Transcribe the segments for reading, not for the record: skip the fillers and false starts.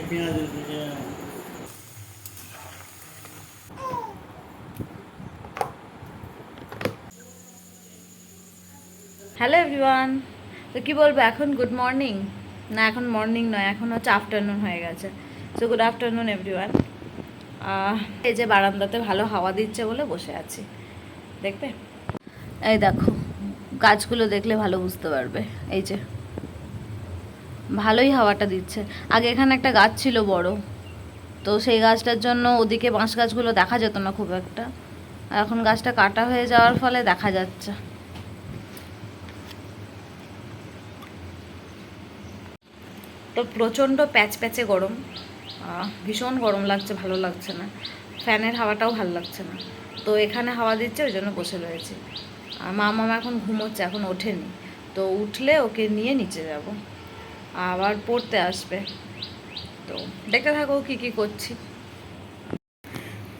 Hello everyone, তো কী বলবো, এখন গুড মর্নিং না, এখন মর্নিং নয়, এখন হচ্ছে আফটারনুন হয়ে গেছে। So good afternoon everyone. এই যে বারান্দাতে ভালো হাওয়া দিচ্ছে বলে বসে আছি, দেখবে। এই দেখো, গাছগুলো দেখলে ভালো বুঝতে পারবে। এই যে ভালোই হাওয়াটা দিচ্ছে। আগে এখানে একটা গাছ ছিল বড়, তো সেই গাছটার জন্য ওদিকে বাঁশ গাছগুলো দেখা যেত না খুব একটা। আর এখন গাছটা কাটা হয়ে যাওয়ার ফলে দেখা যাচ্ছে। তো প্রচণ্ড প্যাচে গরম, ভীষণ গরম লাগছে, ভালো লাগছে না। ফ্যানের হাওয়াটাও ভালো লাগছে না। তো এখানে হাওয়া দিচ্ছে, ওই জন্য বসে রয়েছি। আর মামা এখন ঘুমোচ্ছে, এখন ওঠেনি। তো উঠলে ওকে নিয়ে নিচে যাব, আবার পড়তে আসবে। তো দেখতে থাকো কী কী করছি।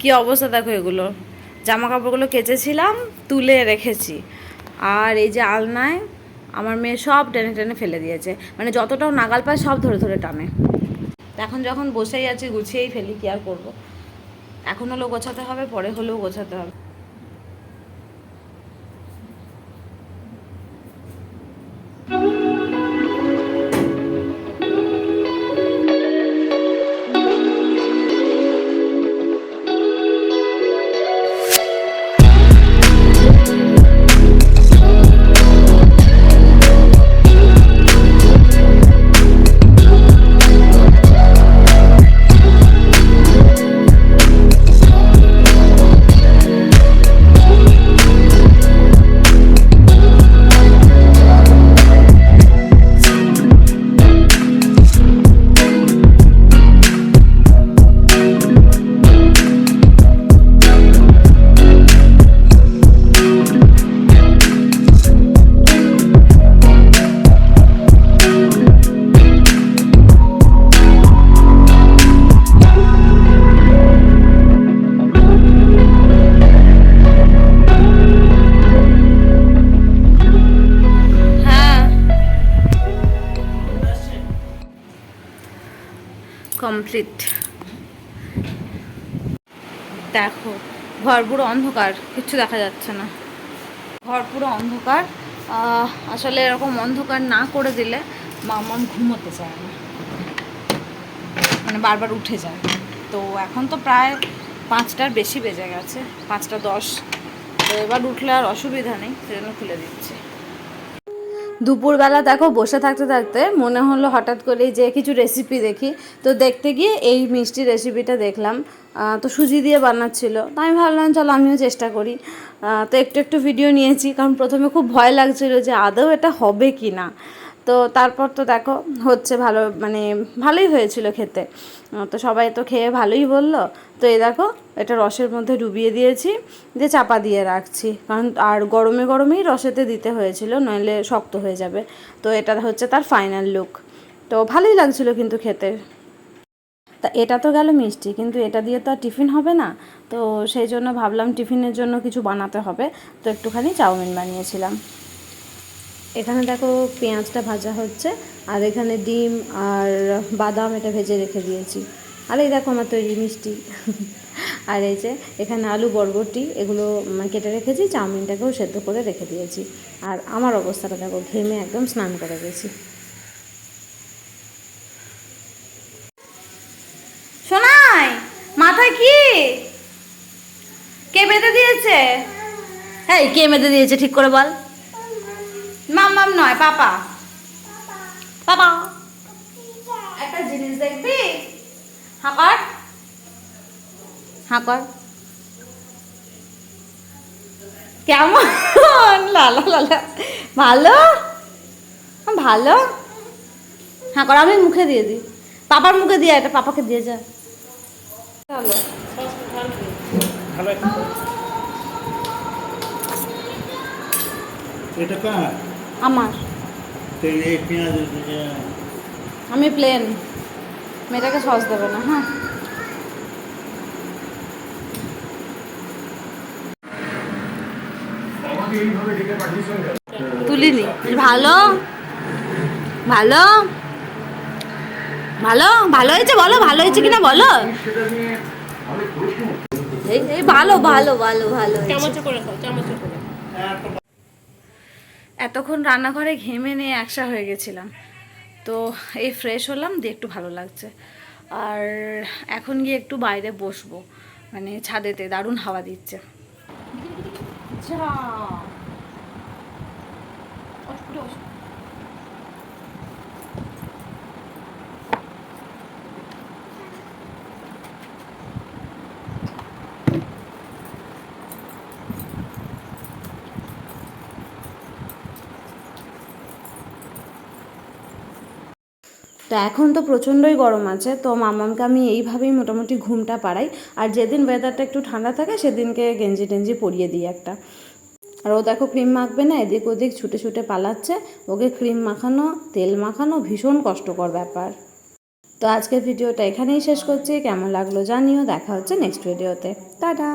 কি অবস্থা দেখো, এগুলো জামা কাপড়গুলো কেচেছিলাম, তুলে রেখেছি। আর এই যে আলনায় আমার মেয়ে সব টেনে টেনে ফেলে দিয়েছে, মানে যতটাও নাগাল পায় সব ধরে ধরে টানে। এখন যখন বসেই আছি, গুছিয়েই ফেলি, কি আর করবো। এখন হলেও গোছাতে হবে, পরে হলেও গোছাতে হবে। কমপ্লিট। দেখো, ঘর পুরো অন্ধকার, কিচ্ছু দেখা যাচ্ছে না। ঘর পুরো অন্ধকার। আসলে এরকম অন্ধকার না করে দিলে মামা ঘুমোতে চায় না, মানে বারবার উঠে যায়। তো এখন তো প্রায় 5টার বেশি বেজে গেছে, 5টা 10। তো এবার উঠলে আর অসুবিধা নেই, সেজন্য খুলে দিচ্ছি। দুপুরবেলা দেখো, বসে থাকতে থাকতে মনে হলো হঠাৎ করে যে কিছু রেসিপি দেখি। তো দেখতে গিয়ে এই মিষ্টি রেসিপিটা দেখলাম। তো সুজি দিয়ে বানাচ্ছিল, তো আমি ভাবলাম চলো আমিও চেষ্টা করি। তো একটু একটু ভিডিও নিয়েছি, কারণ প্রথমে খুব ভয় লাগছিল যে আদৌ এটা হবে কি না। তো তারপর তো দেখো হচ্ছে, ভালো, মানে ভালোই হয়েছিল খেতে। তো সবাই তো খেয়ে ভালোই বললো। তো এই দেখো, এটা রসের মধ্যে ডুবিয়ে দিয়েছি, দিয়ে চাপা দিয়ে রাখছি, কারণ আর গরমে গরমেই রসেতে দিতে হয়েছিল, নইলে শক্ত হয়ে যাবে। তো এটা হচ্ছে তার ফাইনাল লুক। তো ভালোই লাগছিল কিন্তু খেতে। তা এটা তো গেল মিষ্টি, কিন্তু এটা দিয়ে তো আর টিফিন হবে না। তো সেই জন্য ভাবলাম টিফিনের জন্য কিছু বানাতে হবে। তো একটুখানি চাউমিন বানিয়েছিলাম। এখানে দেখো পেঁয়াজটা ভাজা হচ্ছে, আর এখানে ডিম আর বাদাম এটা ভেজে রেখে দিয়েছি। আর এই দেখো আমার তৈরি মিষ্টি। আর এই যে এখানে আলু বরবটি এগুলো কেটে রেখেছি, চাউমিনটাকেও সেদ্ধ করে রেখে দিয়েছি। আর আমার অবস্থাটা দেখো, ঘেমে একদম স্নান করে গেছি। শোনাই, মাথায় কি কে বেঁধে দিয়েছে? এই কে বেঁধে দিয়েছে ঠিক করে বল। মাম্মাম নয়, পাপা। পাপা, একটা জিনিস দেখবি? হ্যাঁ কর, হ্যাঁ কর। কেমন? লালা লালা, ভালো ভালো। হ্যাঁ কর, আমি মুখে দিয়ে দিই। পাপার মুখে দিয়ে, এটা পাপাকে দিয়ে যা। চলো। এটা কার? আমার। আমি প্লেন, মেয়েটাকে সস দেবে না। হ্যাঁ, তুলিনি। ভালো ভালো, ভালো ভালো হয়েছে বলো, ভালো হয়েছে কিনা বলো। এই এই ভালো ভালো ভালো ভালো চামচে করে খাও, চামচে করে। এতক্ষণ রান্নাঘরে ঘেমে নিয়ে একসা হয়ে গেছিলাম, তো এই ফ্রেশ হলাম দিয়ে একটু ভালো লাগছে। আর এখন গিয়ে একটু বাইরে বসবো, মানে ছাদেতে দারুণ হাওয়া দিচ্ছে। তো এখন তো প্রচণ্ডই গরম আছে, তো মামামকে আমি এইভাবেই মোটামুটি ঘুমটা পাড়াই। আর যেদিন ওয়েদারটা একটু ঠান্ডা থাকে সেদিনকে গেঞ্জি টেঞ্জি পরিয়ে দিই একটা। আর ও দেখো ক্রিম মাখবে না, এদিক ওদিক ছুটে ছুটে পালাচ্ছে। ওকে ক্রিম মাখানো, তেল মাখানো ভীষণ কষ্টকর ব্যাপার। তো আজকের ভিডিওটা এখানেই শেষ করছি। কেমন লাগলো জানিও, দেখা হচ্ছে নেক্সট ভিডিওতে। টাটা।